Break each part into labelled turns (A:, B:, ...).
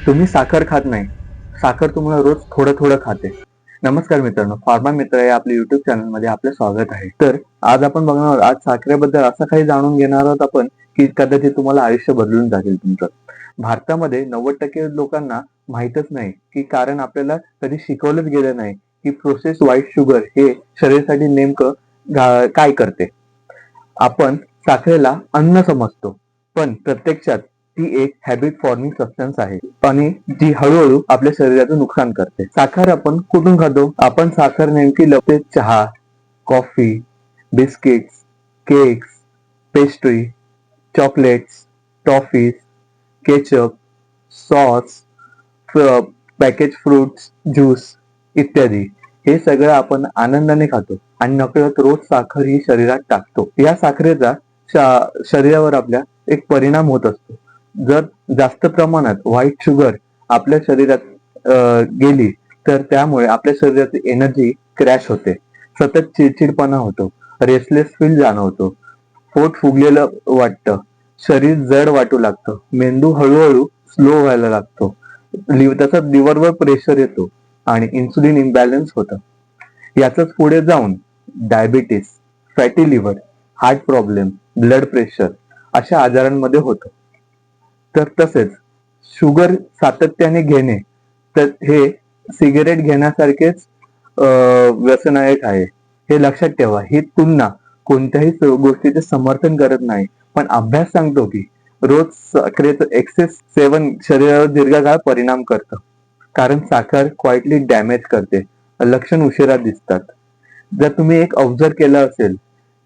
A: तुम्ही साखर खात नाही, साखर तुम्हाला रोज थोडं थोडं खाते. नमस्कार मित्रांनो, फार्मा मित्र या आपल्या युट्यूब चॅनल मध्ये आपलं स्वागत आहे. तर आज आपण बघणार आहोत, आज साखरेबद्दल असं काही जाणून घेणार आहोत आपण की कदाचित तुम्हाला आयुष्य बदलून जाईल तुमचं. भारतामध्ये 90% लोकांना माहीतच नाही की कारण आपल्याला कधी शिकवलंच गेलं नाही की प्रोसेस व्हाईट शुगर हे शरीरासाठी नेमकं काय करते. आपण साखरेला अन्न समजतो, पण प्रत्यक्षात ती एक हॅबिट फॉर्मिंग सबस्टन्स आहे आणि जी हळूहळू आपल्या शरीराचं नुकसान करते. साखर आपण कुठून खातो? आपण साखर नेमकी लपते चहा, coffee, biscuits, cakes, pastry, chocolates, toffees, ketchup, sauce, package fruits, juice इत्यादी. हे सगळं आपण आनंदाने खातो आणि नकळत रोज साखर ही शरीरात टाकतो. या साखरेचा शरीरावर आपल्या एक परिणाम होत असतो. जर जास्त प्रमाणात व्हाईट शुगर आपल्या शरीरात गेली तर त्यामुळे आपल्या शरीराची एनर्जी क्रॅश होते, सतत चिडचिडपणा होतो, रेस्टलेस फील जाणवतो, पोट फुगलेलं वाटतं, शरीर जड वाटू लागतं, मेंदू हळूहळू स्लो व्हायला लागतो, त्याचा लिव्हरवर प्रेशर येतो आणि इन्सुलिन इम्बॅलन्स होतं. याच पुढे जाऊन diabetes, fatty liver, heart problem, blood pressure अशा आजारांमध्ये होतं. तर तसेच शुगर सातत्याने घेणे तर हे सिगरेट घेण्यासारखेच व्यसनायक आहे. हे लक्षात ठेवा. ही तुलना कोणत्याही गोष्टीचे समर्थन करत नाही, पण अभ्यास सांगतो की रोज साखरेचं एक्सेस सेवन शरीरावर दीर्घकाळ परिणाम करतं. कारण साखर क्वाइटली डॅमेज करते. लक्षण उशिरा दिसतात. जर तुम्ही एक ऑब्झर्व केलं असेल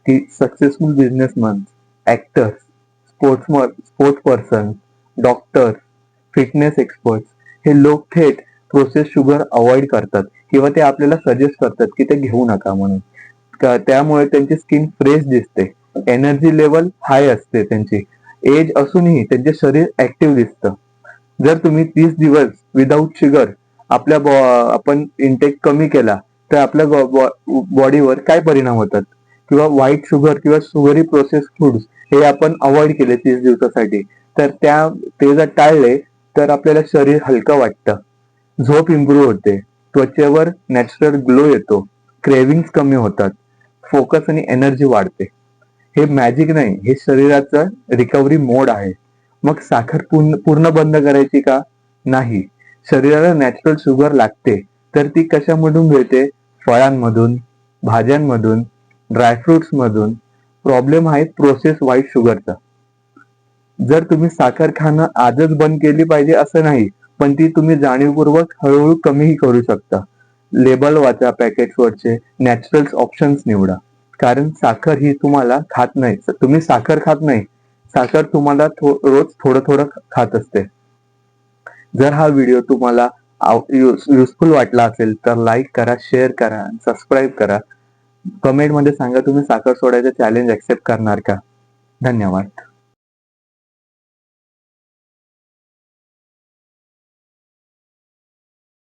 A: की successful businessman, actors, sports person, doctor, fitness expert हे लोक थेट प्रोसेस शुगर अवॉइड करतात किंवा ते आपल्याला सजेस्ट करतात की ते घेऊ नका म्हणून. त्यामुळे त्यांची स्किन फ्रेश दिसते, एनर्जी लेवल हाय असते त्यांची, एज असूनही त्यांचे शरीर ऍक्टिव्ह दिसतं. जर तुम्ही 30 दिवस विदाऊट शुगर आपण इंटेक कमी केला तर आपल्या बॉडीवर काय परिणाम होतात, किंवा व्हाईट शुगर किंवा शुगरी प्रोसेस फूड्स हे आपण अवॉइड केले 30 दिवसासाठी, तर ते जर टाळले तर आपल्याला शरीर हलकं वाटतं, झोप इम्प्रूव्ह होते, त्वचेवर नॅचरल ग्लो येतो, क्रेविंग्स कमी होतात, फोकस आणि एनर्जी वाढते. हे मॅजिक नाही, हे शरीराचं रिकव्हरी मोड आहे. मग साखर पूर्ण बंद करायची का? नाही. शरीराला नॅचरल शुगर लागते, तर ती कशामधून मिळते? फळांमधून, भाज्यांमधून, ड्रायफ्रुट्स मधून. प्रॉब्लेम आहे प्रोसेस व्हाईट शुगरचा. जर तुम्ही साखर खाणं आजच बंद केली पाहिजे असं नाही, पण ती तुम्ही जाणीवपूर्वक हळूहळू कमीही करू शकता. लेबल वाचा पॅकेट्सवरचे, नॅचरल ऑप्शन्स निवडा. कारण साखर ही तुम्हाला खात नाही, तुम्ही साखर खात नाही, साखर तुम्हाला रोज थोडं थोडं खात असते. जर हा व्हिडिओ तुम्हाला युजफुल वाटला असेल तर लाईक करा, शेअर करा, सबस्क्राईब करा. कमेंट मध्ये सांगा तुम्ही साखर सोडायचं चॅलेंज ऍक्सेप्ट करणार का? धन्यवाद.